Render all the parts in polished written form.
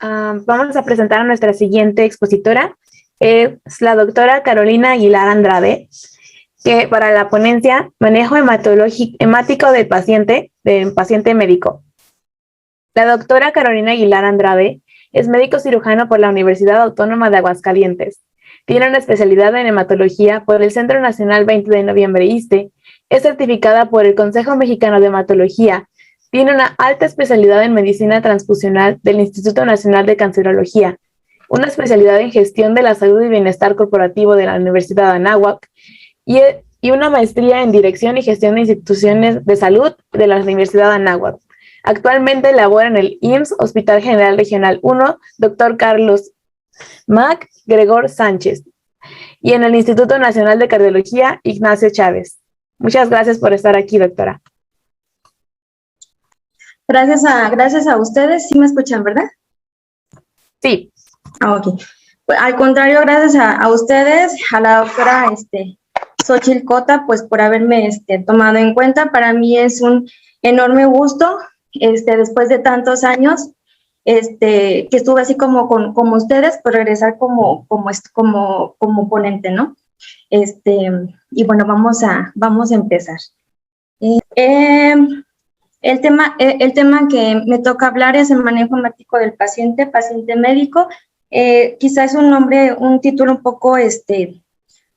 Vamos a presentar a nuestra siguiente expositora, es la doctora Carolina Aguilar Andrade, que para la ponencia Manejo hemático del paciente médico. La doctora Carolina Aguilar Andrade es médico cirujano por la Universidad Autónoma de Aguascalientes. Tiene una especialidad en hematología por el Centro Nacional 20 de Noviembre ISSSTE. Es certificada por el Consejo Mexicano de Hematología. Tiene una alta especialidad en medicina transfusional del Instituto Nacional de Cancerología, una especialidad en gestión de la salud y bienestar corporativo de la Universidad de Anáhuac y una maestría en dirección y gestión de instituciones de salud de la Universidad de Anáhuac. Actualmente labora en el IMSS Hospital General Regional 1, Dr. Carlos Mac Gregor Sánchez, y en el Instituto Nacional de Cardiología Ignacio Chávez. Muchas gracias por estar aquí, doctora. Gracias a ustedes. ¿Sí me escuchan, verdad? Sí. Ok. Pues, al contrario, gracias a ustedes, a la doctora Xochitl Cota, pues por haberme tomado en cuenta. Para mí es un enorme gusto, después de tantos años, que estuve así como ustedes, pues regresar como ponente, ¿no? Y bueno, vamos a empezar. El tema que me toca hablar es el manejo hemático del paciente médico. Quizás es un título un poco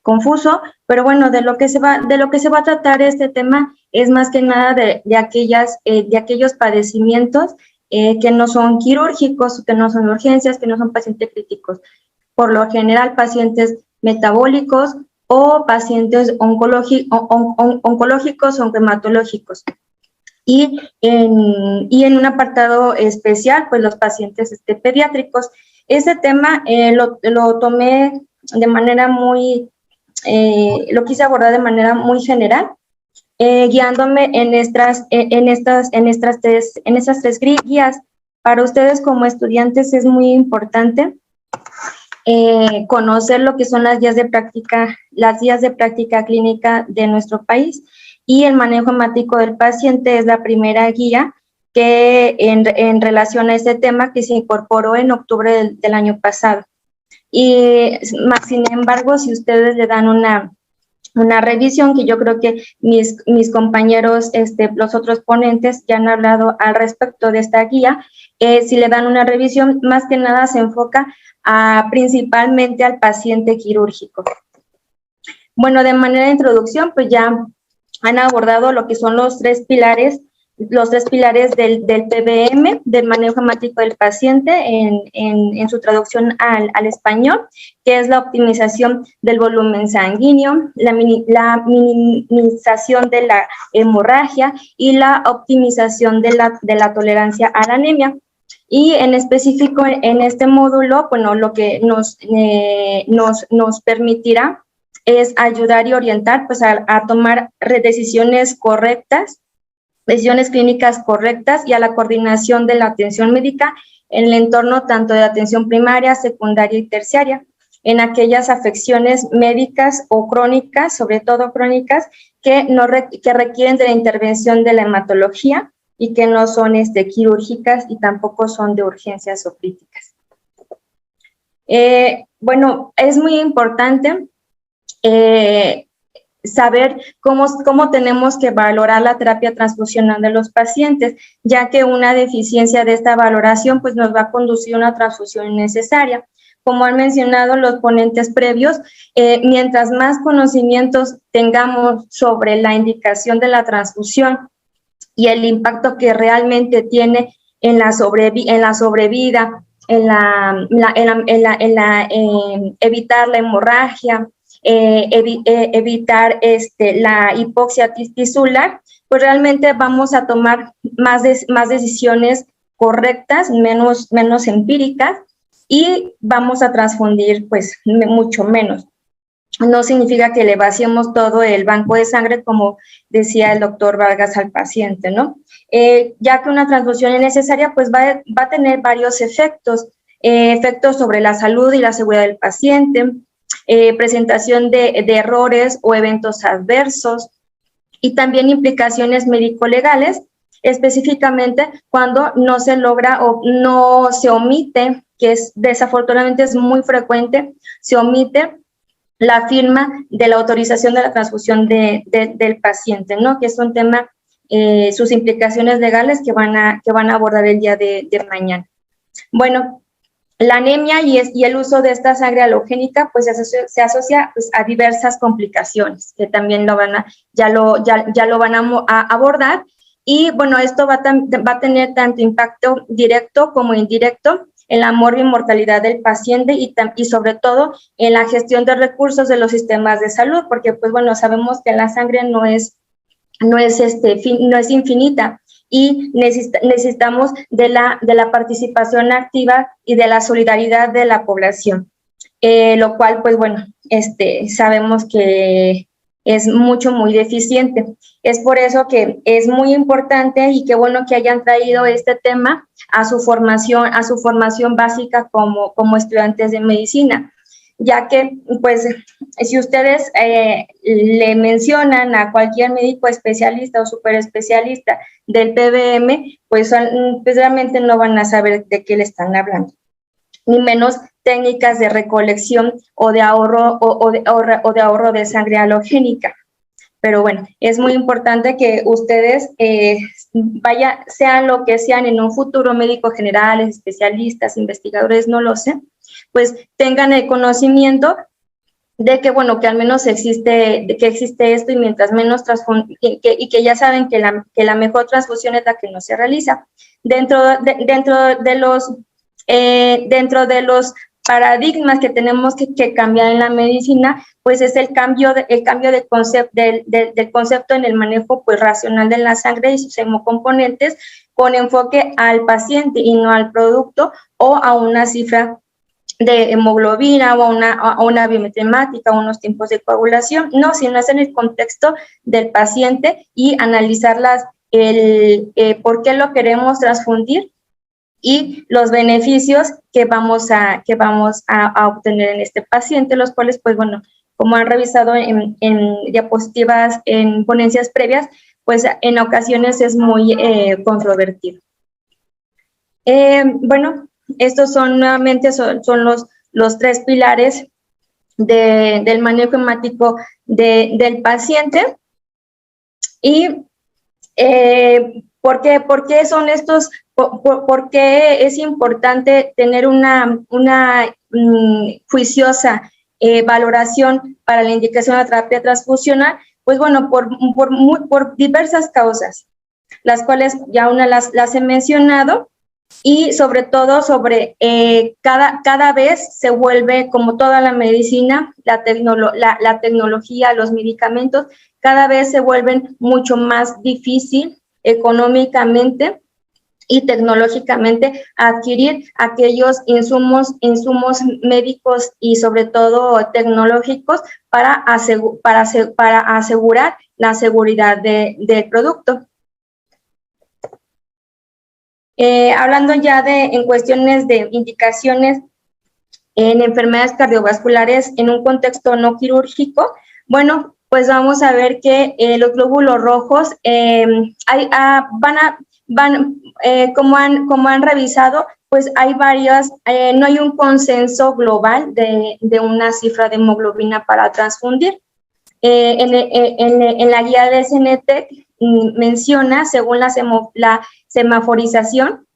confuso, pero bueno, de lo que se va a tratar este tema es más que nada de aquellos padecimientos que no son quirúrgicos, que no son urgencias, que no son pacientes críticos. Por lo general, pacientes metabólicos o pacientes oncológicos o hematológicos. Y en un apartado especial, pues los pacientes pediátricos. Ese tema lo tomé de manera lo quise abordar de manera muy general, guiándome en estas tres guías. Para ustedes como estudiantes es muy importante conocer lo que son las guías de práctica clínica de nuestro país. Y el manejo hemático del paciente es la primera guía que en relación a este tema que se incorporó en octubre del año pasado. Y sin embargo, si ustedes le dan una revisión, que yo creo que mis compañeros, los otros ponentes ya han hablado al respecto de esta guía, si le dan una revisión, más que nada se enfoca principalmente al paciente quirúrgico. Bueno, de manera de introducción, pues ya han abordado lo que son los tres pilares del PBM, del manejo hemático del paciente, en su traducción al español, que es la optimización del volumen sanguíneo, la minimización de la hemorragia y la optimización de la tolerancia a la anemia. Y en específico en este módulo, bueno, lo que nos permitirá es ayudar y orientar pues a tomar decisiones correctas, decisiones clínicas correctas y a la coordinación de la atención médica en el entorno tanto de atención primaria, secundaria y terciaria, en aquellas afecciones médicas o crónicas, sobre todo crónicas, que requieren de la intervención de la hematología y que no son quirúrgicas y tampoco son de urgencias o críticas. Bueno, es muy importante saber cómo tenemos que valorar la terapia transfusional de los pacientes, ya que una deficiencia de esta valoración pues nos va a conducir a una transfusión innecesaria. Como han mencionado los ponentes previos, mientras más conocimientos tengamos sobre la indicación de la transfusión y el impacto que realmente tiene en la sobrevida, evitar la hemorragia, evitar la hipoxia tisular, pues realmente vamos a tomar más decisiones correctas, menos empíricas, y vamos a transfundir pues mucho menos. No significa que le vaciemos todo el banco de sangre, como decía el doctor Vargas al paciente, ¿no? Ya que una transfusión es necesaria, pues va a tener varios efectos sobre la salud y la seguridad del paciente, presentación de errores o eventos adversos, y también implicaciones médico-legales específicamente cuando no se logra o no se omite, que es desafortunadamente es muy frecuente, se omite la firma de la autorización de la transfusión del paciente, ¿no? Que es un tema, sus implicaciones legales que van a abordar el día de mañana. Bueno, la anemia y el uso de esta sangre halogénica pues se asocia pues, a diversas complicaciones que también ya lo van a abordar, y bueno, esto va a tener tanto impacto directo como indirecto en la mortalidad del paciente y sobre todo en la gestión de recursos de los sistemas de salud, porque pues bueno, sabemos que la sangre no es infinita, y necesitamos de la participación activa y de la solidaridad de la población, lo cual pues bueno, sabemos que es muy deficiente. Es por eso que es muy importante y qué bueno que hayan traído este tema a su formación básica como estudiantes de medicina, ya que pues si ustedes le mencionan a cualquier médico especialista o superespecialista del PBM, pues realmente no van a saber de qué le están hablando, ni menos técnicas de recolección o de ahorro de sangre halogénica. Pero bueno, es muy importante que ustedes sean lo que sean en un futuro, médicos generales, especialistas, investigadores, no lo sé, pues tengan el conocimiento de que, bueno, que al menos existe esto, y mientras menos y que ya saben que la mejor transfusión es la que no se realiza. Dentro de los paradigmas que tenemos que cambiar en la medicina, pues es el cambio del concepto en el manejo pues racional de la sangre y sus hemocomponentes, con enfoque al paciente y no al producto o a una cifra de hemoglobina o a una biometría hemática o unos tiempos de coagulación, no, sino es en el contexto del paciente y analizar por qué lo queremos transfundir y los beneficios que vamos a obtener en este paciente, los cuales, pues bueno, como han revisado en diapositivas, en ponencias previas, pues en ocasiones es muy controvertido. Bueno, estos nuevamente son los tres pilares del manejo hemático del paciente. Y ¿por qué son estos? ¿Por qué es importante tener una juiciosa valoración para la indicación de la terapia transfusional? Pues bueno, por diversas causas, las cuales ya las he mencionado, y sobre todo cada vez se vuelve, como toda la medicina, la tecnología, los medicamentos, cada vez se vuelven mucho más difícil económicamente y tecnológicamente adquirir aquellos insumos médicos y sobre todo tecnológicos para asegurar la seguridad del producto. Hablando ya en cuestiones de indicaciones en enfermedades cardiovasculares en un contexto no quirúrgico, bueno, pues vamos a ver que los glóbulos rojos como han revisado, pues hay varias, no hay un consenso global de una cifra de hemoglobina para transfundir. En la guía del CNTEC menciona, según la semaforización,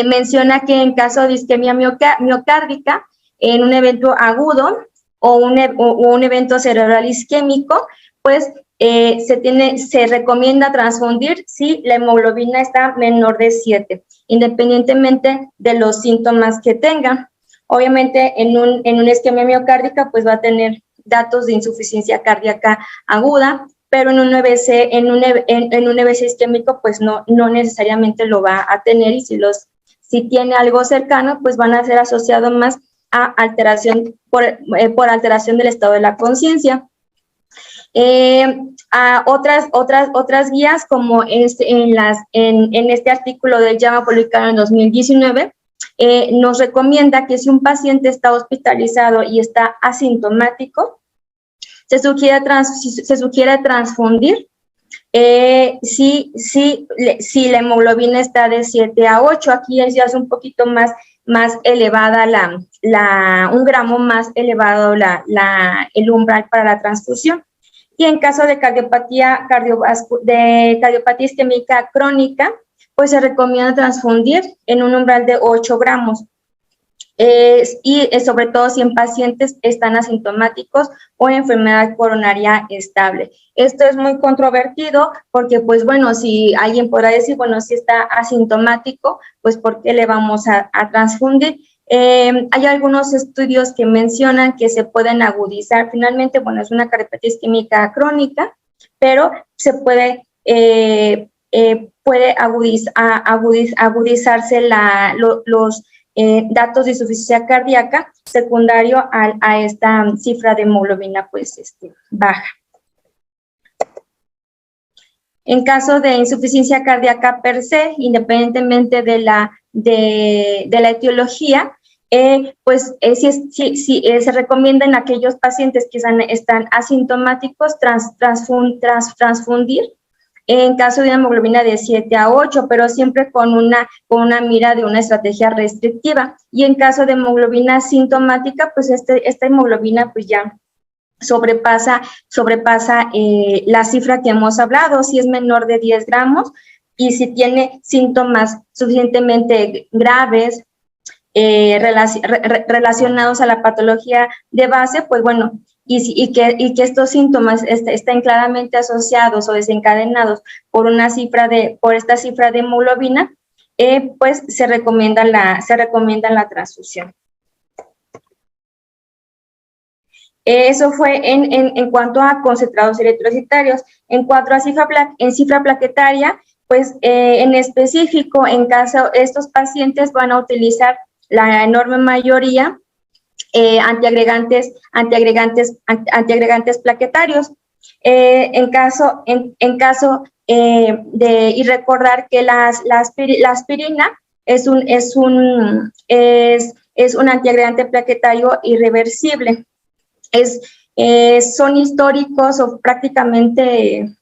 menciona que en caso de isquemia miocárdica, en un evento agudo o un evento cerebral isquémico, pues se recomienda transfundir si la hemoglobina está menor de 7, independientemente de los síntomas que tenga. Obviamente, en una isquemia miocárdica, pues va a tener datos de insuficiencia cardíaca aguda, pero en un EBC, en un EBC isquémico, pues no necesariamente lo va a tener, y si tiene algo cercano, pues van a ser asociados más a alteración por alteración del estado de la conciencia. A otras guías, como en este artículo del JAMA publicado en 2019, nos recomienda que si un paciente está hospitalizado y está asintomático, se sugiere transfundir si la hemoglobina está de 7 a 8, aquí ya es un poquito más elevada un gramo más elevado el umbral para la transfusión. Y en caso de cardiopatía isquémica crónica, pues se recomienda transfundir en un umbral de 8 gramos. Sobre todo si en pacientes están asintomáticos o enfermedad coronaria estable. Esto es muy controvertido porque, pues bueno, si alguien podrá decir, bueno, si está asintomático, pues ¿por qué le vamos a transfundir? Hay algunos estudios que mencionan que se pueden agudizar. Finalmente, bueno, es una cardiopatía isquémica crónica, pero se puede agudizarse los datos de insuficiencia cardíaca secundario a esta cifra de hemoglobina pues baja. En caso de insuficiencia cardíaca per se, independientemente de la etiología, se recomienda en aquellos pacientes que están asintomáticos transfundir en caso de una hemoglobina de 7 a 8, pero siempre con una mira de una estrategia restrictiva. Y en caso de hemoglobina sintomática, pues esta hemoglobina pues ya sobrepasa la cifra que hemos hablado, si es menor de 10 gramos y si tiene síntomas suficientemente graves relacionados a la patología de base, pues bueno, y que estos síntomas estén claramente asociados o desencadenados por esta cifra de hemoglobina, pues se recomienda la transfusión. Eso fue en cuanto a concentrados eritrocitarios. En cuanto a cifra plaquetaria, pues en específico, en caso estos pacientes van a utilizar la enorme mayoría antiagregantes plaquetarios. Y recordar que la aspirina es un antiagregante plaquetario irreversible. Son históricos o prácticamente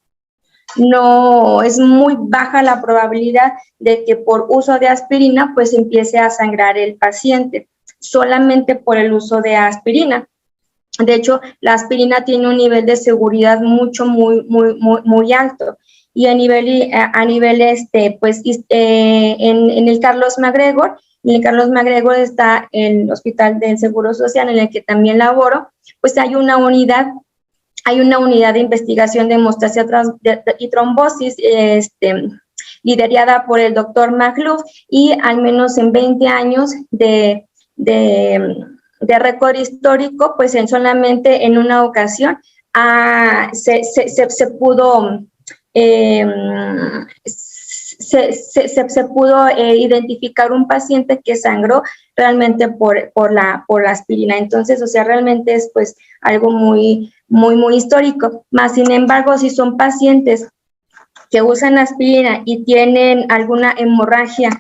no, es muy baja la probabilidad de que por uso de aspirina pues empiece a sangrar el paciente, solamente por el uso de aspirina. De hecho, la aspirina tiene un nivel de seguridad muy alto. Y en el Carlos MacGregor, está el Hospital del Seguro Social en el que también laboro, pues hay una unidad de investigación de hemostasia y trombosis liderada por el doctor Magluf, y al menos en 20 años de récord histórico, pues solamente en una ocasión se pudo identificar un paciente que sangró realmente por la aspirina. Entonces, o sea, realmente es pues algo muy histórico. Más sin embargo, si son pacientes que usan aspirina y tienen alguna hemorragia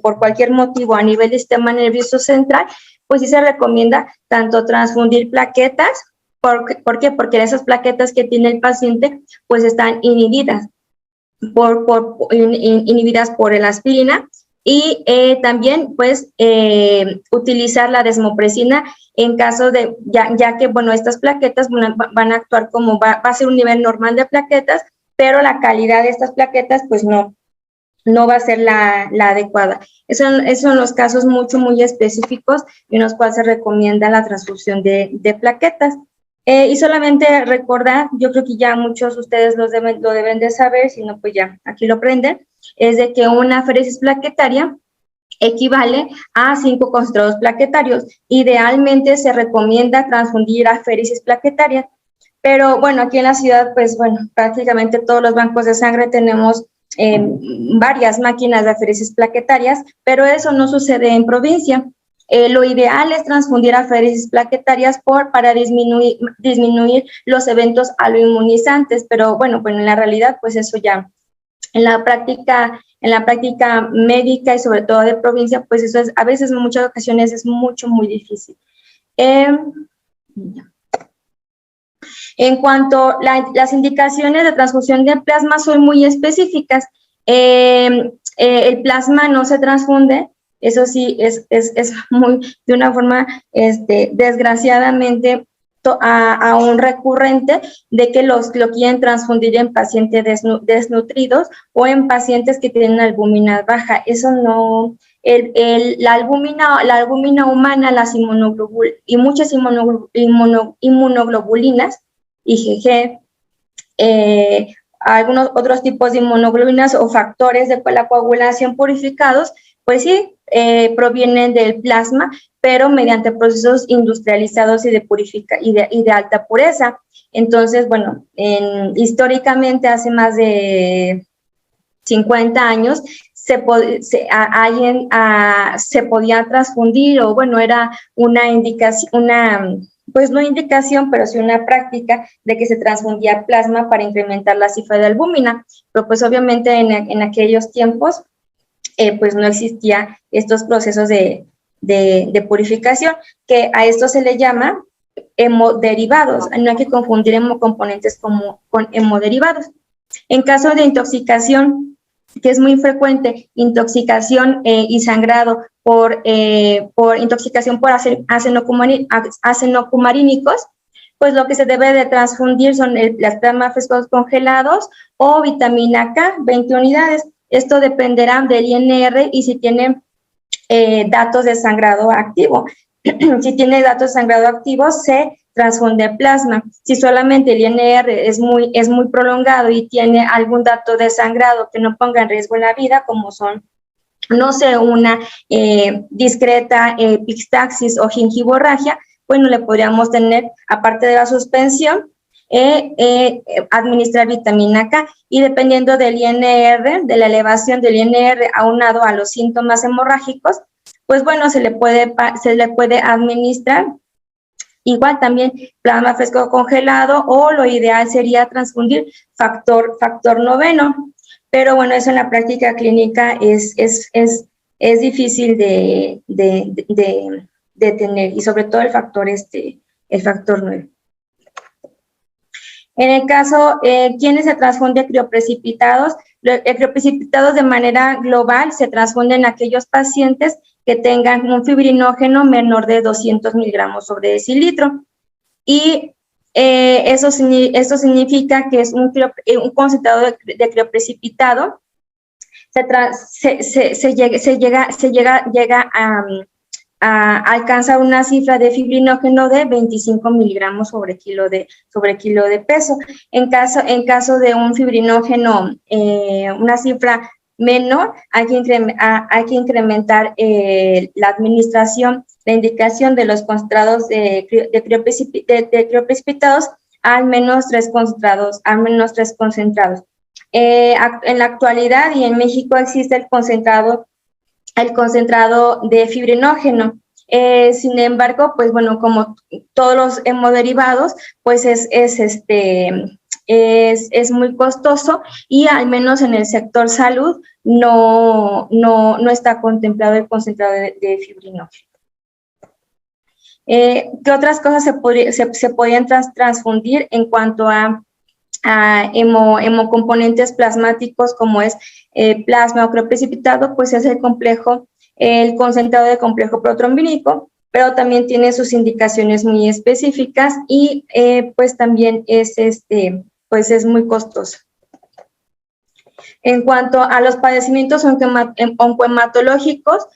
por cualquier motivo a nivel del sistema nervioso central, pues sí se recomienda tanto transfundir plaquetas. ¿Por qué? Porque esas plaquetas que tiene el paciente pues están inhibidas por la aspirina, y también pues utilizar la desmopresina en caso de, ya que bueno, estas plaquetas van a actuar como, va a ser un nivel normal de plaquetas, pero la calidad de estas plaquetas pues no va a ser la adecuada. Esos son los casos muy específicos en los cuales se recomienda la transfusión de plaquetas. Y solamente recordar, yo creo que ya muchos de ustedes lo deben de saber, si no pues ya aquí lo aprenden, es de que una aféresis plaquetaria equivale a 5 concentrados plaquetarios. Idealmente se recomienda transfundir aféresis plaquetarias, pero bueno, aquí en la ciudad, pues bueno, prácticamente todos los bancos de sangre tenemos varias máquinas de aféresis plaquetarias, pero eso no sucede en provincia. Lo ideal es transfundir aféresis plaquetarias para disminuir los eventos aloinmunizantes, pero bueno, en la realidad, pues eso ya, en la práctica médica y sobre todo de provincia, pues eso es, a veces en muchas ocasiones es muy difícil. En cuanto las indicaciones de transfusión de plasma son muy específicas. El plasma no se transfunde, eso sí es muy, de una forma, desgraciadamente, aún recurrente, de que lo quieren transfundir en pacientes desnutridos o en pacientes que tienen albúmina baja. Eso no, la albúmina humana, y muchas inmunoglobulinas, IgG, algunos otros tipos de inmunoglobulinas o factores de la coagulación purificados, pues sí, provienen del plasma, pero mediante procesos industrializados y de alta pureza. Entonces, bueno, históricamente, hace más de 50 años, se podía transfundir, o bueno, era una indicación, pues no indicación, pero sí una práctica de que se transfundía plasma para incrementar la cifra de albúmina, pero pues obviamente en aquellos tiempos pues no existía estos procesos de purificación, que a esto se le llama hemoderivados. No hay que confundir hemocomponentes con hemoderivados. En caso de intoxicación, que es muy frecuente, intoxicación y sangrado por intoxicación por acenocumarínicos, pues lo que se debe de transfundir son las plasma frescos congelados o vitamina K, 20 unidades. Esto dependerá del INR y si tiene datos de sangrado activo. Si tiene datos de sangrado activo, se transfunde plasma. Si solamente el INR es muy prolongado y tiene algún dato de sangrado que no ponga en riesgo la vida, como son, no sé, una discreta epistaxis o gingivorragia, bueno, le podríamos tener, aparte de la suspensión, administrar vitamina K, y dependiendo del INR, de la elevación del INR aunado a los síntomas hemorrágicos, pues bueno, se le puede administrar igual también plasma fresco congelado, o lo ideal sería transfundir factor noveno, pero bueno, eso en la práctica clínica es difícil de tener, y sobre todo el factor 9. En el caso, ¿quiénes se transfunden crioprecipitados? Crioprecipitados de manera global se transfunden aquellos pacientes que tengan un fibrinógeno menor de 200 miligramos sobre decilitro. Y esto significa que es un concentrado de crioprecipitado. Se llega a alcanzar una cifra de fibrinógeno de 25 miligramos sobre kilo de peso. En caso de un fibrinógeno, una cifra menor, hay que incrementar la administración, la indicación de los concentrados de crioprecipitados a al menos 3 concentrados. En la actualidad y en México existe el concentrado de fibrinógeno. Sin embargo, pues bueno, como todos los hemoderivados, pues es muy costoso, y al menos en el sector salud no está contemplado el concentrado de fibrinógeno. ¿Qué otras cosas se podían transfundir en cuanto a hemocomponentes plasmáticos, como es plasma o crioprecipitado? Pues es el concentrado de complejo protrombínico, pero también tiene sus indicaciones muy específicas, y pues también es muy costoso. En cuanto a los padecimientos oncohematológicos,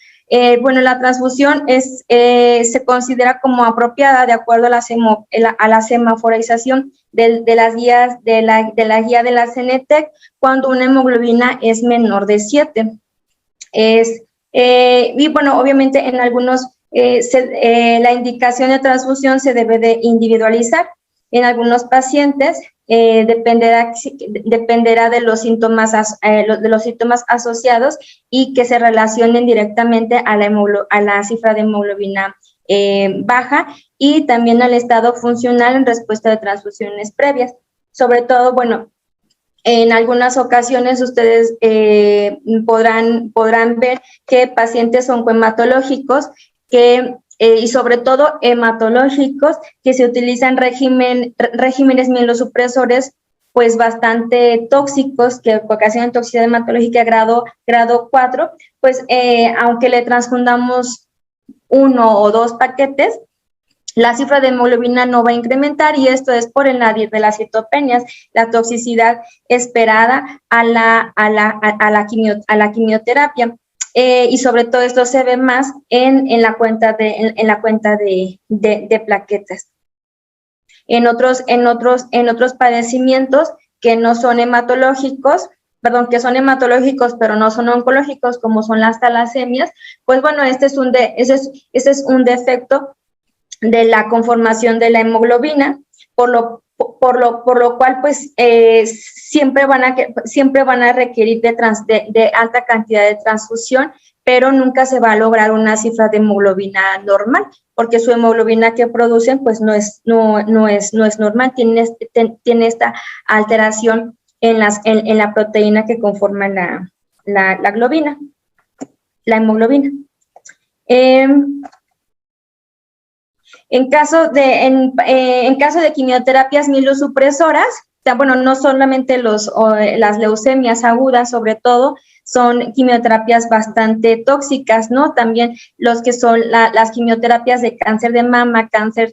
bueno, la transfusión se considera como apropiada de acuerdo a la semaforización de las guías de la guía de la CENETEC, cuando una hemoglobina es menor de 7. Y bueno, obviamente en algunos la indicación de transfusión se debe de individualizar. En algunos pacientes dependerá de los síntomas asociados y que se relacionen directamente a la cifra de hemoglobina baja, y también al estado funcional en respuesta de transfusiones previas. Sobre todo, bueno, en algunas ocasiones ustedes podrán ver que pacientes oncohematológicos que y sobre todo hematológicos, que se utilizan regímenes mielosupresores pues bastante tóxicos, que ocasionan toxicidad hematológica grado 4, pues aunque le transfundamos 1 o 2 paquetes, la cifra de hemoglobina no va a incrementar, y esto es por el nadir de las citopenias, la toxicidad esperada a la quimioterapia. Y sobre todo esto se ve más en la cuenta de plaquetas. En otros padecimientos que no son hematológicos, que son hematológicos pero no son oncológicos, como son las talasemias, pues bueno, ese es un defecto de la conformación de la hemoglobina, por lo cual pues siempre van a requerir de alta cantidad de transfusión, pero nunca se va a lograr una cifra de hemoglobina normal, porque su hemoglobina que producen pues no es normal, tiene esta alteración en la proteína que conforma la globina, la hemoglobina. En caso de quimioterapias mielosupresoras, bueno, no solamente las leucemias agudas, sobre todo, son quimioterapias bastante tóxicas, ¿no? También los que son las quimioterapias de cáncer de mama, cáncer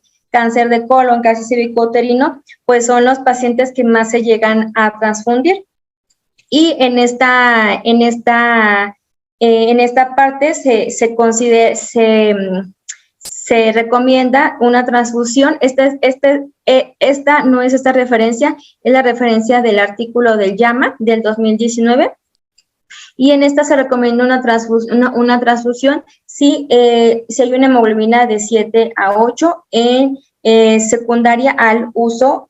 de colon, cáncer cervicouterino, pues son los pacientes que más se llegan a transfundir. Y en esta parte se recomienda una transfusión. Esta no es esta referencia, es la referencia del artículo del JAMA del 2019, y en esta se recomienda una transfusión si hay una hemoglobina de 7 a 8 en secundaria al uso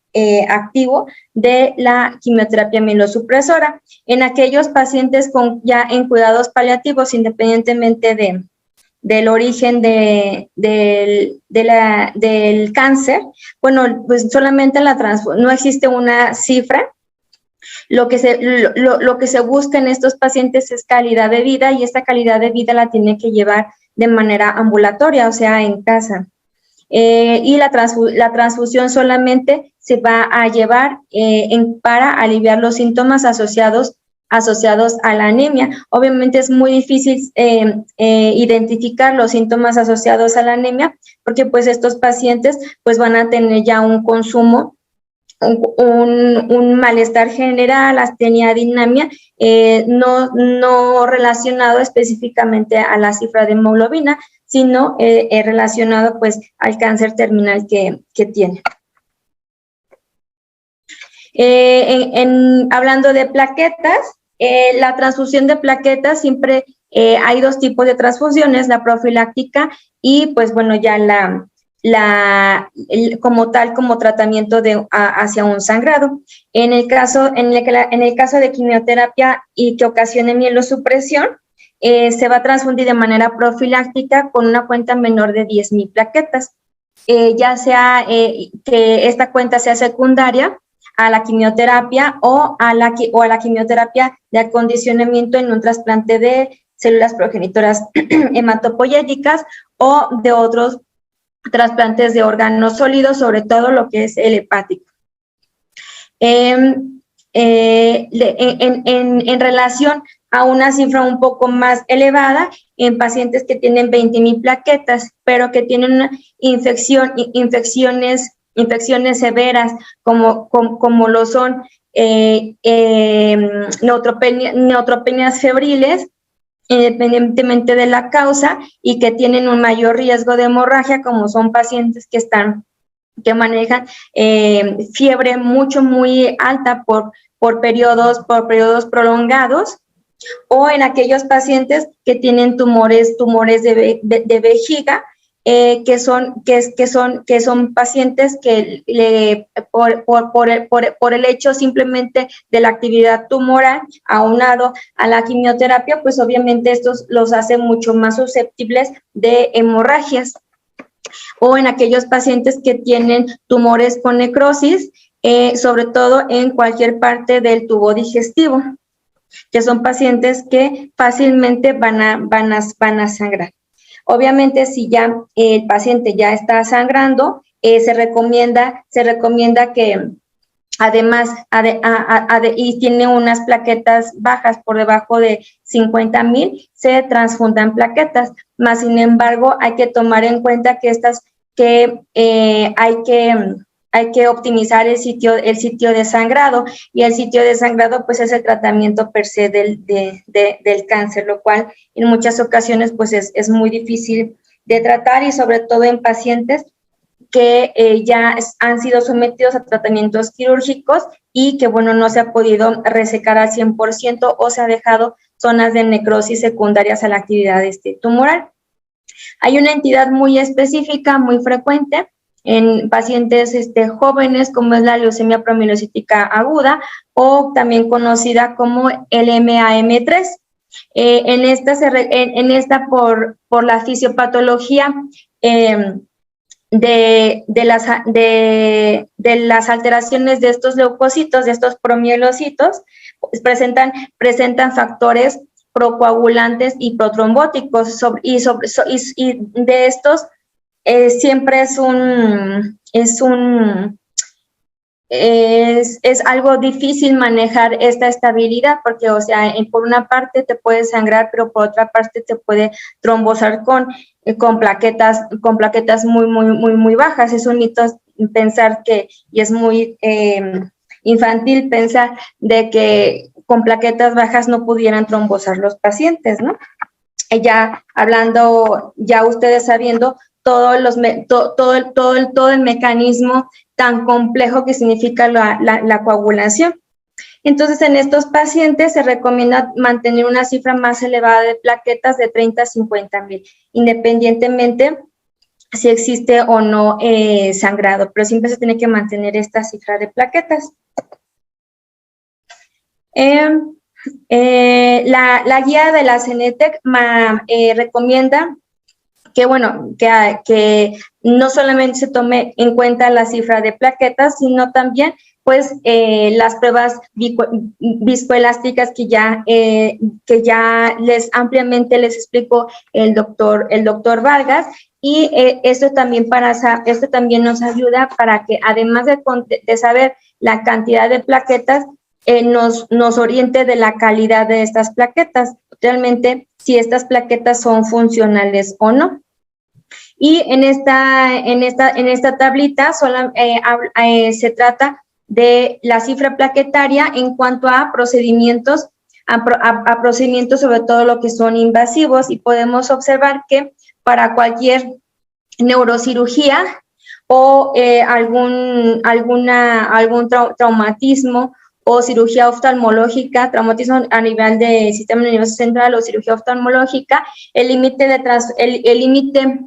activo de la quimioterapia mielosupresora. En aquellos pacientes ya en cuidados paliativos, independientemente del origen del cáncer, bueno, pues solamente no existe una cifra. Lo que se busca en estos pacientes es calidad de vida, y esta calidad de vida la tiene que llevar de manera ambulatoria, o sea, en casa. Y la transfusión solamente se va a llevar para aliviar los síntomas asociados a la anemia. Obviamente es muy difícil identificar los síntomas asociados a la anemia, porque pues estos pacientes pues van a tener ya un consumo, un malestar general, astenia, dinamia, no relacionado específicamente a la cifra de hemoglobina, sino relacionado pues al cáncer terminal que tiene. Hablando de plaquetas, la transfusión de plaquetas siempre hay 2 tipos de transfusiones, la profiláctica y pues bueno, ya como tratamiento hacia un sangrado. En el caso de quimioterapia y que ocasione mielosupresión, se va a transfundir de manera profiláctica con una cuenta menor de 10,000 plaquetas, ya sea que esta cuenta sea secundaria a la quimioterapia o a la quimioterapia de acondicionamiento en un trasplante de células progenitoras hematopoyéticas o de otros trasplantes de órganos sólidos, sobre todo lo que es el hepático. En relación a una cifra un poco más elevada, en pacientes que tienen 20,000 plaquetas, pero que tienen una infecciones severas, como lo son neutropenias febriles, independientemente de la causa, y que tienen un mayor riesgo de hemorragia, como son pacientes que manejan fiebre muy alta por periodos prolongados, o en aquellos pacientes que tienen tumores de vejiga, que son pacientes que por el hecho simplemente de la actividad tumoral aunado a la quimioterapia, pues obviamente estos los hace mucho más susceptibles de hemorragias. O en aquellos pacientes que tienen tumores con necrosis, sobre todo en cualquier parte del tubo digestivo, que son pacientes que fácilmente van a sangrar. Obviamente, si ya el paciente ya está sangrando, se recomienda que además y tiene unas plaquetas bajas por debajo de 50,000, se transfundan plaquetas. Más sin embargo, hay que tomar en cuenta que hay que optimizar el sitio de sangrado, y el sitio de sangrado pues es el tratamiento per se del cáncer, lo cual en muchas ocasiones pues es muy difícil de tratar, y sobre todo en pacientes que ya han sido sometidos a tratamientos quirúrgicos y que, bueno, no se ha podido resecar al 100% o se ha dejado zonas de necrosis secundarias a la actividad tumoral. Hay una entidad muy específica, muy frecuente en pacientes jóvenes, como es la leucemia promielocítica aguda, o también conocida como el MAM3. En esta por la fisiopatología de las alteraciones de estos leucocitos, de estos promielocitos, pues presentan factores procoagulantes y protrombóticos, y de estos siempre es algo difícil manejar esta estabilidad, porque, o sea, por una parte te puede sangrar, pero por otra parte te puede trombosar con plaquetas muy bajas. Es un mito pensar y es muy infantil pensar de que con plaquetas bajas no pudieran trombosar los pacientes, ¿no? Ya hablando, ya ustedes sabiendo todo el mecanismo tan complejo que significa la coagulación. Entonces, en estos pacientes se recomienda mantener una cifra más elevada de plaquetas de 30 a 50,000, independientemente si existe o no sangrado, pero siempre se tiene que mantener esta cifra de plaquetas. La guía de la CENETEC recomienda que, bueno, que no solamente se tome en cuenta la cifra de plaquetas, sino también pues las pruebas viscoelásticas que ya ampliamente les explicó el doctor Vargas, y esto también nos ayuda para que, además de saber la cantidad de plaquetas, nos oriente de la calidad de estas plaquetas, realmente si estas plaquetas son funcionales o no. Y en esta tablita se trata de la cifra plaquetaria en cuanto a procedimientos, sobre todo lo que son invasivos, y podemos observar que para cualquier neurocirugía o algún traumatismo o cirugía oftalmológica, traumatismo a nivel del sistema nervioso central o cirugía oftalmológica, el límite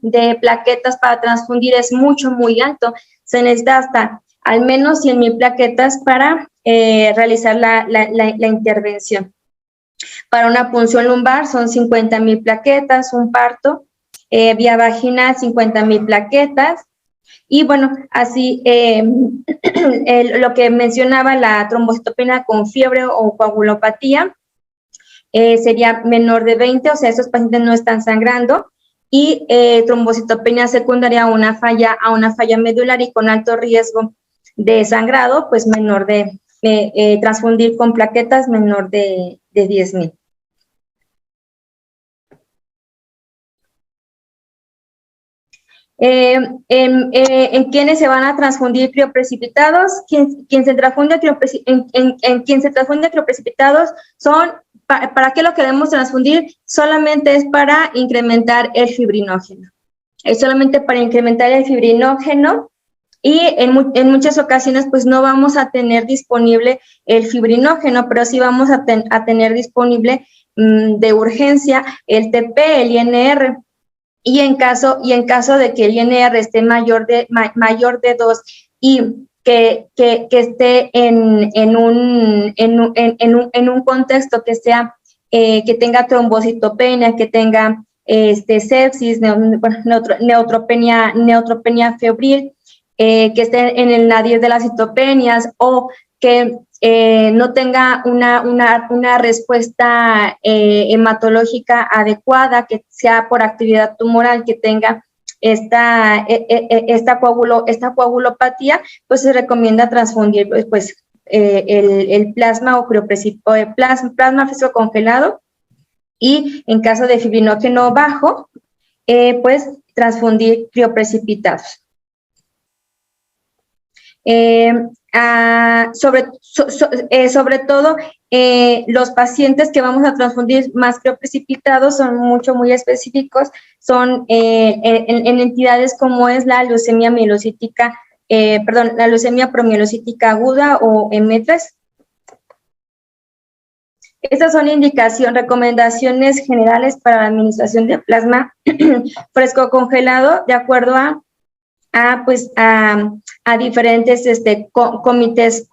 de plaquetas para transfundir es muy alto. Se necesita hasta al menos 100,000 plaquetas para realizar la intervención. Para una punción lumbar son 50,000 plaquetas, un parto vía vaginal 50,000 plaquetas. Y bueno, así lo que mencionaba, la trombocitopenia con fiebre o coagulopatía sería menor de 20, o sea, esos pacientes no están sangrando, y trombocitopenia secundaria a una falla medular y con alto riesgo de sangrado, pues menor de transfundir con plaquetas menor de 10,000. En quienes se van a transfundir crioprecipitados, quien se transfunde crioprecipitados son, ¿para qué lo queremos transfundir? Solamente es para incrementar el fibrinógeno. Es solamente para incrementar el fibrinógeno, y en muchas ocasiones pues no vamos a tener disponible el fibrinógeno, pero sí vamos a tener disponible de urgencia el TP, el INR. Y en caso de que el INR esté mayor de 2 y que esté en un contexto que sea que tenga trombocitopenia, que tenga sepsis, neutropenia febril, que esté en el nadir de las citopenias, o que no tenga una respuesta hematológica adecuada, que sea por actividad tumoral, que tenga esta coagulopatía, pues se recomienda transfundir el plasma o plasma fresco congelado, y en caso de fibrinógeno bajo, pues transfundir crioprecipitados. Sobre todo, los pacientes que vamos a transfundir más crioprecipitados son muy específicos, son en entidades como es la leucemia mielocítica, la leucemia promielocítica aguda o M3. Estas son recomendaciones generales para la administración de plasma fresco congelado, de acuerdo a diferentes comités.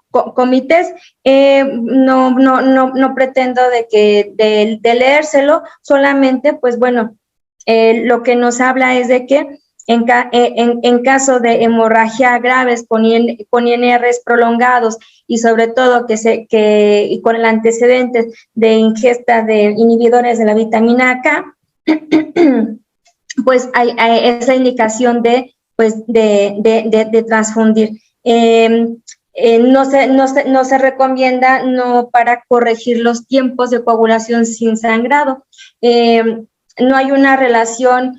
No pretendo de leérselo, solamente, pues bueno, lo que nos habla es de que en caso de hemorragia graves con INRs prolongados, y sobre todo y con el antecedente de ingesta de inhibidores de la vitamina K, pues hay esa indicación de transfundir. No se recomienda para corregir los tiempos de coagulación sin sangrado. No hay una relación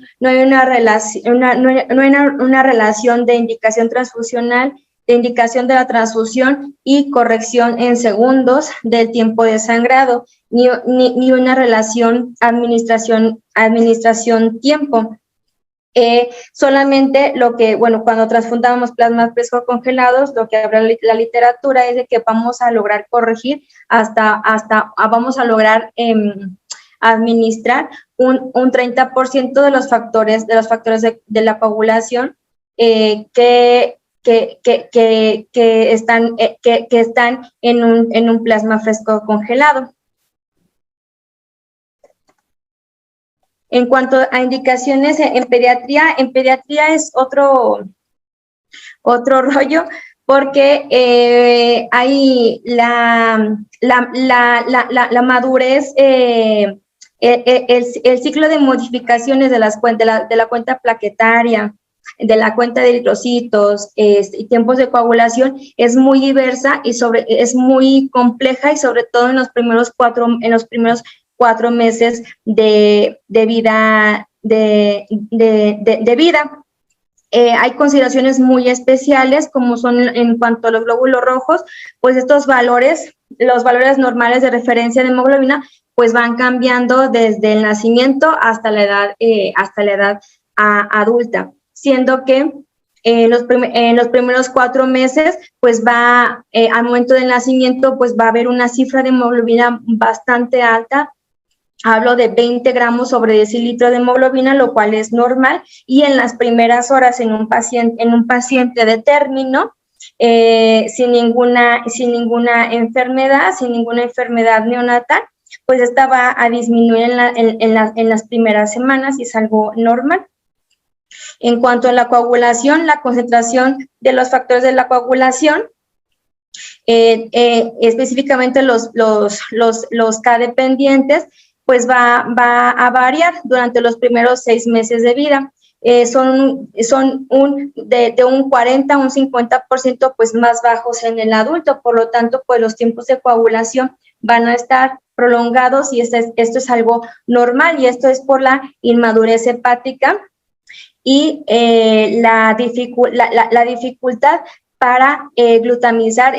de indicación transfusional, de indicación de la transfusión y corrección en segundos del tiempo de sangrado, ni una relación administración-tiempo. Solamente cuando transfundamos plasmas frescos congelados, lo que habla la literatura es de que vamos a lograr corregir vamos a lograr administrar un 30% de los factores de la coagulación que están en un plasma fresco congelado. En cuanto a indicaciones en pediatría es otro rollo, porque hay la madurez, el ciclo de modificaciones de la cuenta plaquetaria, de la cuenta de eritrocitos y tiempos de coagulación es muy diversa es muy compleja, y sobre todo en los primeros 4 meses de vida. Hay consideraciones muy especiales, como son en cuanto a los glóbulos rojos, pues los valores normales de referencia de hemoglobina, pues van cambiando desde el nacimiento hasta la edad adulta, siendo que en los primeros 4 meses, pues al momento del nacimiento, pues va a haber una cifra de hemoglobina bastante alta. Hablo de 20 gramos sobre decilitro de hemoglobina, lo cual es normal, y en las primeras horas en un paciente de término, sin ninguna enfermedad neonatal, pues esta va a disminuir en las primeras semanas, y es algo normal. En cuanto a la coagulación, la concentración de los factores de la coagulación, específicamente los K dependientes, pues va a variar durante los primeros 6 meses de vida. Son de un 40 a un 50% pues más bajos en el adulto, por lo tanto, pues los tiempos de coagulación van a estar prolongados, y esto es algo normal, y esto es por la inmadurez hepática y la dificultad para glutamizar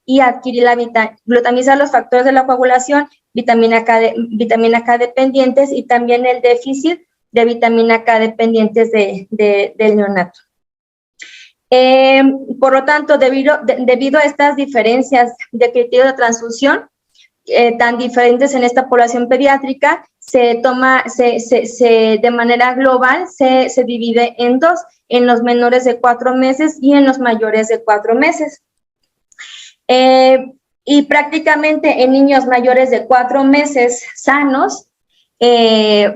y adquirir glutamizar los factores de la coagulación, vitamina K dependientes, y también el déficit de vitamina K dependientes del neonato. Por lo tanto, debido a estas diferencias de criterio de transfusión tan diferentes en esta población pediátrica, de manera global se divide en 2, en los menores de 4 meses y en los mayores de 4 meses. Y prácticamente en niños mayores de 4 meses sanos,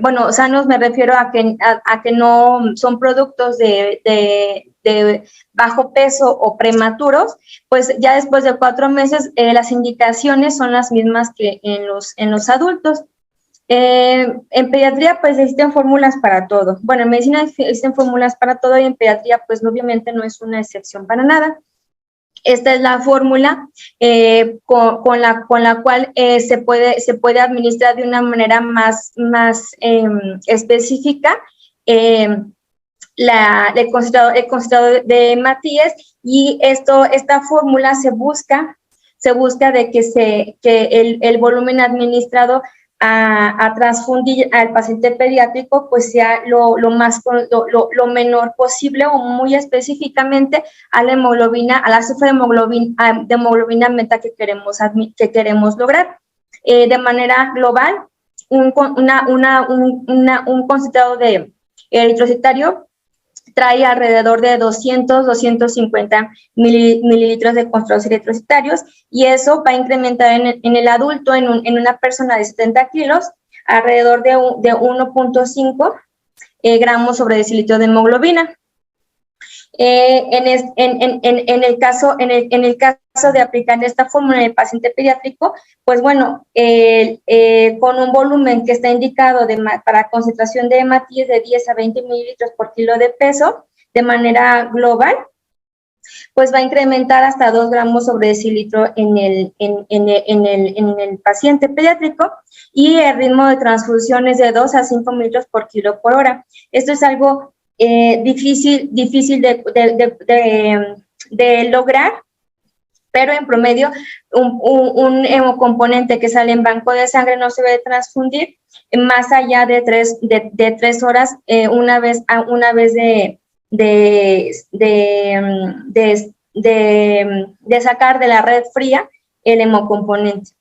bueno, sanos me refiero a que no son productos de bajo peso o prematuros, pues ya después de 4 meses las indicaciones son las mismas que en los adultos. En pediatría pues existen fórmulas para todo. Bueno, en medicina existen fórmulas para todo y en pediatría pues obviamente no es una excepción para nada. Esta es la fórmula con la cual se puede administrar de una manera más específica el concentrado de hematíes, y esta fórmula se busca de que el volumen administrado a transfundir al paciente pediátrico pues sea lo menor posible, o muy específicamente a la hemoglobina, a la cifra de hemoglobina meta que queremos lograr. De manera global, un concentrado de eritrocitario trae alrededor de 250 mililitros de concentrados eritrocitarios, y eso va a incrementar en el adulto, en una persona de 70 kilos, alrededor de 1.5 gramos sobre decilitro de hemoglobina. En el caso de aplicar esta fórmula en el paciente pediátrico, pues bueno, con un volumen que está indicado para concentración de hematíes de 10 a 20 mililitros por kilo de peso, de manera global, pues va a incrementar hasta 2 gramos sobre decilitro en el paciente pediátrico, y el ritmo de transfusión es de 2 a 5 mililitros por kilo por hora. Esto es algo difícil de lograr, pero en promedio un hemocomponente que sale en banco de sangre no se debe transfundir más allá de 3 horas una vez de sacar de la red fría el hemocomponente.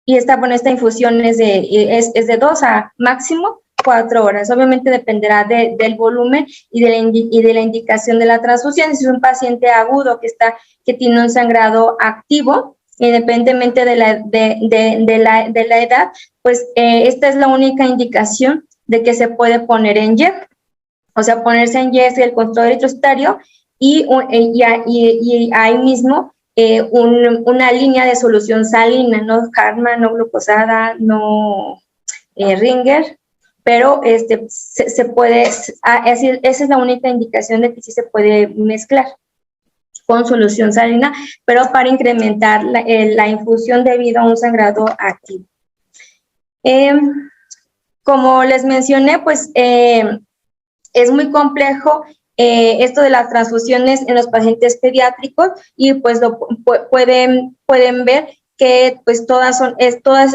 Y esta infusión es de 2 a máximo 4 horas. Obviamente dependerá del volumen y de la indicación de la transfusión. Si es un paciente agudo que tiene un sangrado activo, independientemente de la edad, pues esta es la única indicación de que se puede poner en YEP. O sea, ponerse en YEP el control eritrocitario y ahí mismo una línea de solución salina, no Hartmann, no glucosada, no Ringer, pero se puede, esa es la única indicación de que sí se puede mezclar con solución salina, pero para incrementar la infusión debido a un sangrado activo. Como les mencioné, pues es muy complejo esto de las transfusiones en los pacientes pediátricos, y pues pueden ver que pues todas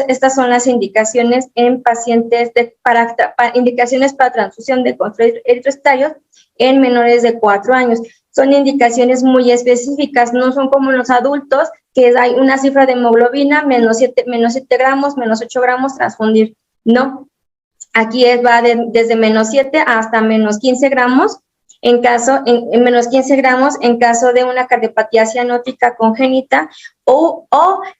estas son las indicaciones en pacientes para indicaciones para transfusión de control eritrocitario en menores de 4 años. Son indicaciones muy específicas, no son como los adultos, que hay una cifra de hemoglobina, menos 7 gramos, menos 8 gramos, transfundir. No, aquí va desde menos 7 hasta menos 15 gramos, en menos 15 gramos en caso de una cardiopatía cianótica congénita o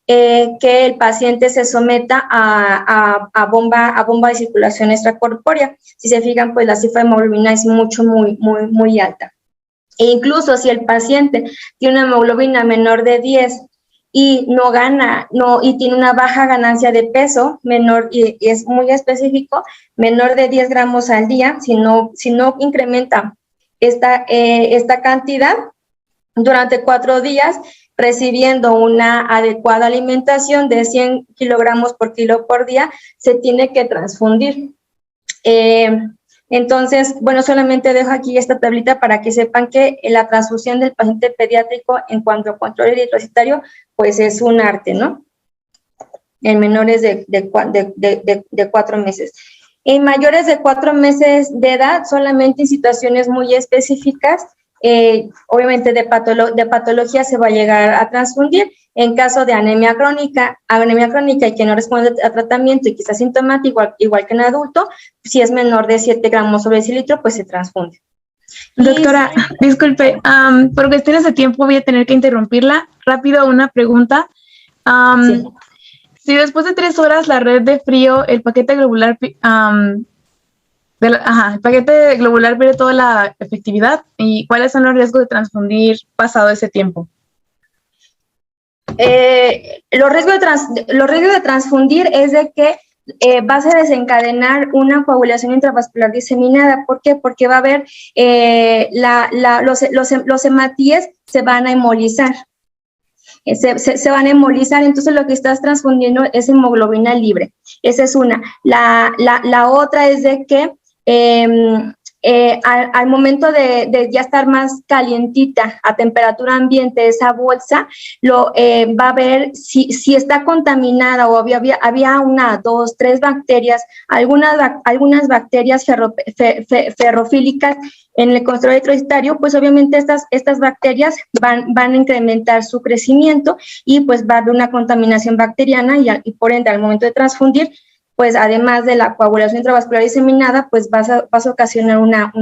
que el paciente se someta a bomba de circulación extracorpórea. Si se fijan, pues la cifra de hemoglobina es muy alta. E incluso si el paciente tiene una hemoglobina menor de 10 y y tiene una baja ganancia de peso, menor, y es muy específico, menor de 10 gramos al día, si no incrementa esta cantidad durante 4 días, recibiendo una adecuada alimentación de 100 kilogramos por kilo por día, se tiene que transfundir. Entonces, bueno, solamente dejo aquí esta tablita para que sepan que la transfusión del paciente pediátrico en cuanto a control eritrocitario, pues es un arte, ¿no? En menores de 4 meses. En mayores de 4 meses de edad, solamente en situaciones muy específicas, obviamente de patología se va a llegar a transfundir. En caso de anemia crónica y que no responde a tratamiento y que está asintomática, igual que en adulto, si es menor de 7 gramos sobre decilitro, pues se transfunde. Doctora, disculpe, por cuestiones de tiempo voy a tener que interrumpirla. Rápido, una pregunta. Sí. si después de 3 horas la red de frío, el paquete globular, el paquete globular pierde toda la efectividad, ¿y cuáles son los riesgos de transfundir pasado ese tiempo? Los riesgos de transfundir es de que vas a desencadenar una coagulación intravascular diseminada. ¿Por qué? Porque va a haber los hematíes se van a hemolizar. Se van a hemolizar, entonces lo que estás transfundiendo es hemoglobina libre. Esa es una. La otra es de que al momento de ya estar más calientita a temperatura ambiente esa bolsa, va a ver si está contaminada o había 1, 2, 3 bacterias, algunas bacterias ferrofílicas en el control eritrocitario, pues obviamente estas bacterias van a incrementar su crecimiento y pues va a haber una contaminación bacteriana y por ende al momento de transfundir, pues además de la coagulación intravascular diseminada, pues vas a ocasionar una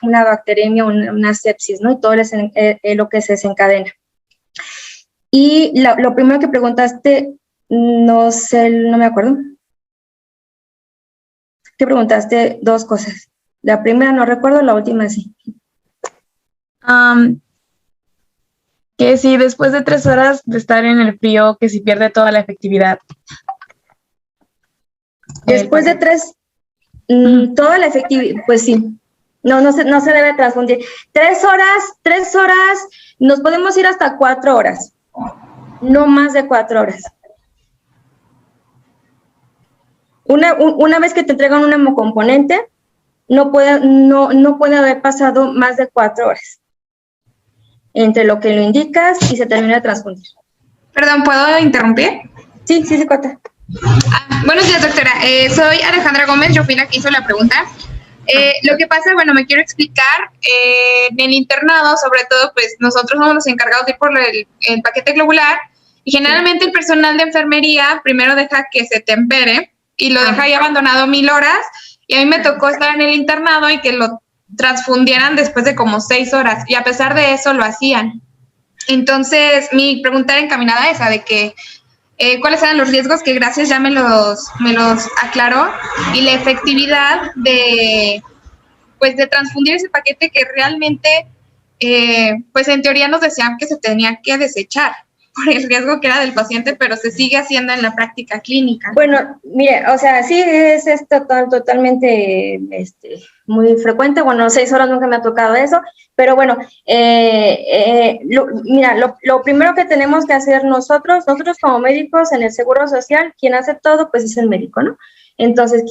bacteremia, una sepsis, ¿no? Y todo lo que se desencadena. Y lo primero que preguntaste, no sé, no me acuerdo. ¿Qué preguntaste? 2 cosas. La primera no recuerdo, la última sí. Que si después de 3 horas de estar en el frío, que si pierde toda la efectividad. Después de 3, toda la efectividad, pues sí. No se debe transfundir. 3 horas, nos podemos ir hasta 4 horas. No más de 4 horas. Una vez que te entregan un hemocomponente, no puede haber pasado más de 4 horas entre lo que lo indicas y se termina de transfundir. Perdón, ¿puedo interrumpir? Sí, Cota. Buenos días, doctora. Soy Alejandra Gómez, yo fui la que hizo la pregunta. Lo que pasa, bueno, me quiero explicar, en el internado, sobre todo, pues nosotros somos los encargados de ir por el paquete globular y generalmente el personal de enfermería primero deja que se tempere y lo deja ahí abandonado 1000 horas y a mí me tocó estar en el internado y que lo transfundieran después de como 6 horas y a pesar de eso lo hacían. Entonces, mi pregunta era encaminada a esa, de que cuáles eran los riesgos, que gracias ya me los aclaró, y la efectividad de transfundir ese paquete que realmente, pues en teoría nos decían que se tenía que desechar por el riesgo que era del paciente, pero se sigue haciendo en la práctica clínica. Bueno, mire, o sea, sí es totalmente muy frecuente. Bueno, 6 horas nunca me ha tocado eso, pero bueno, mira, lo primero que tenemos que hacer nosotros como médicos en el Seguro Social, quien hace todo, pues es el médico, ¿no? Entonces,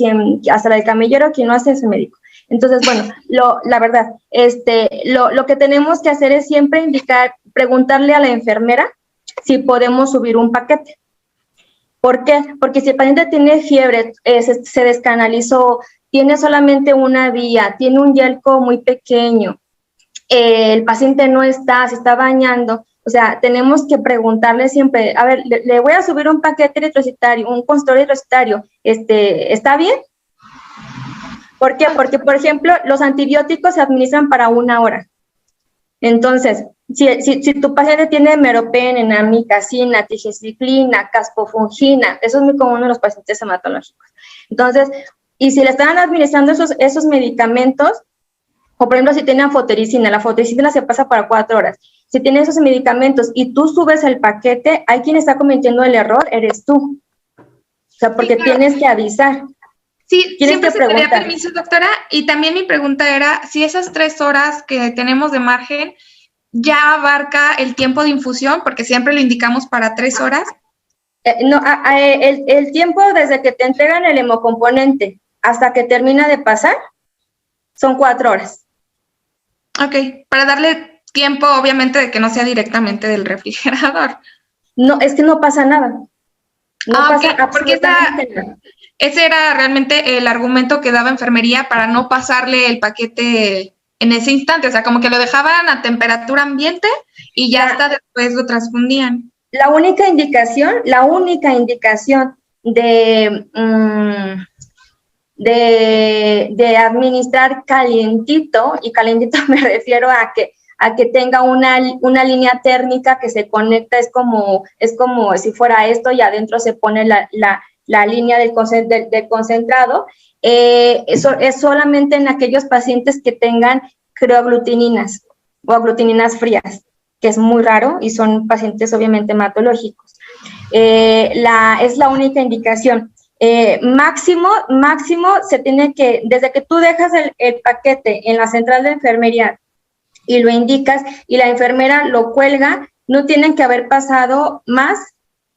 hasta el camillero, quien no hace es el médico. Entonces, bueno, la verdad, lo que tenemos que hacer es siempre preguntarle a la enfermera si podemos subir un paquete. ¿Por qué? Porque si el paciente tiene fiebre, se descanalizó, tiene solamente una vía, tiene un yelco muy pequeño, el paciente no se está bañando, o sea, tenemos que preguntarle siempre, a ver, le voy a subir un paquete eritrocitario, un consultorio eritrocitario, ¿está bien? ¿Por qué? Porque, por ejemplo, los antibióticos se administran para 1 hora. Entonces, si tu paciente tiene meropen, amikacina, tigeciclina, caspofungina, eso es muy común en los pacientes hematológicos. Entonces, y si le están administrando esos medicamentos, o por ejemplo, si tiene anfotericina, la anfotericina se pasa para 4 horas. Si tiene esos medicamentos y tú subes el paquete, hay quien está cometiendo el error, eres tú. O sea, porque sí, claro, tienes que avisar. Sí, siempre se pedía permiso, doctora, y también mi pregunta era si esas 3 horas que tenemos de margen ya abarca el tiempo de infusión, porque siempre lo indicamos para 3 horas. No, el tiempo desde que te entregan el hemocomponente hasta que termina de pasar son 4 horas. Ok, para darle tiempo, obviamente, de que no sea directamente del refrigerador. No, es que no pasa nada. No pasa absolutamente nada. Ese era realmente el argumento que daba enfermería para no pasarle el paquete en ese instante, o sea, como que lo dejaban a temperatura ambiente y ya hasta después lo transfundían. La única indicación de administrar calientito, y calientito me refiero a que a que tenga una línea térmica que se conecta, es como si fuera esto y adentro se pone la línea del concentrado. Eso es solamente en aquellos pacientes que tengan crioaglutininas o aglutininas frías, que es muy raro y son pacientes obviamente hematológicos. Es la única indicación. Máximo se tiene que, desde que tú dejas el paquete en la central de enfermería y lo indicas y la enfermera lo cuelga, no tienen que haber pasado más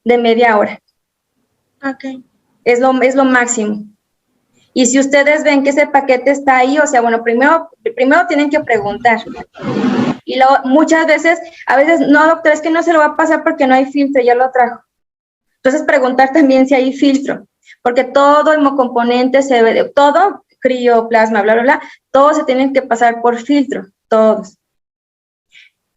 de media hora. Ok. Es lo máximo. Y si ustedes ven que ese paquete está ahí, o sea, bueno, primero tienen que preguntar. Y luego, muchas veces, a veces, no, doctor, es que no se lo va a pasar porque no hay filtro, ya lo trajo. Entonces, preguntar también si hay filtro, porque todo hemocomponente todo, crío, plasma, bla, bla, bla, todos se tienen que pasar por filtro, todos.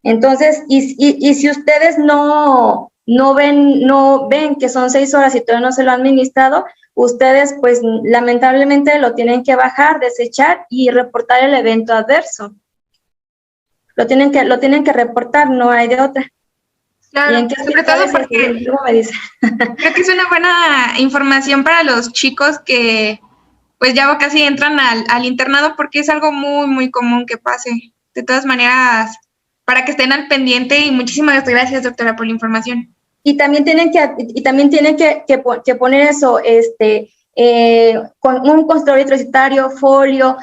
Entonces, y si ustedes no ven que son 6 horas y todavía no se lo han administrado, ustedes pues lamentablemente lo tienen que bajar, desechar y reportar el evento adverso. Lo tienen que reportar, no hay de otra. Claro, sobre todo porque me dice. Creo que es una buena información para los chicos que pues ya casi entran al internado, porque es algo muy, muy común que pase. De todas maneras, para que estén al pendiente, y muchísimas gracias, doctora, por la información. Y también tienen que poner eso, con un control eritrocitario, folio,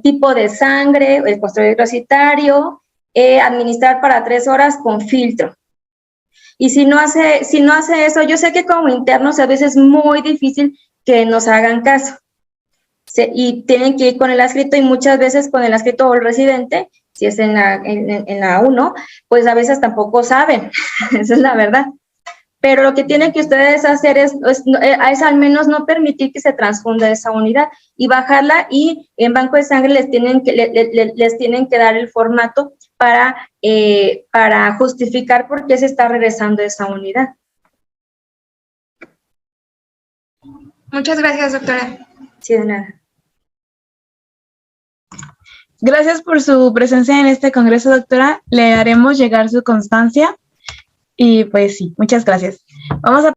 tipo de sangre, el control eritrocitario, administrar para 3 horas con filtro. Y si no hace eso, yo sé que como internos a veces es muy difícil que nos hagan caso. Y tienen que ir con el adscrito, y muchas veces con el adscrito o el residente, si es en la 1, pues a veces tampoco saben, esa es la verdad. Pero lo que tienen que ustedes hacer es al menos no permitir que se transfunda esa unidad y bajarla, y en banco de sangre les tienen que dar el formato para justificar por qué se está regresando esa unidad. Muchas gracias, doctora. Sí, de nada. Gracias por su presencia en este congreso, doctora. Le haremos llegar su constancia y pues sí, muchas gracias. Vamos a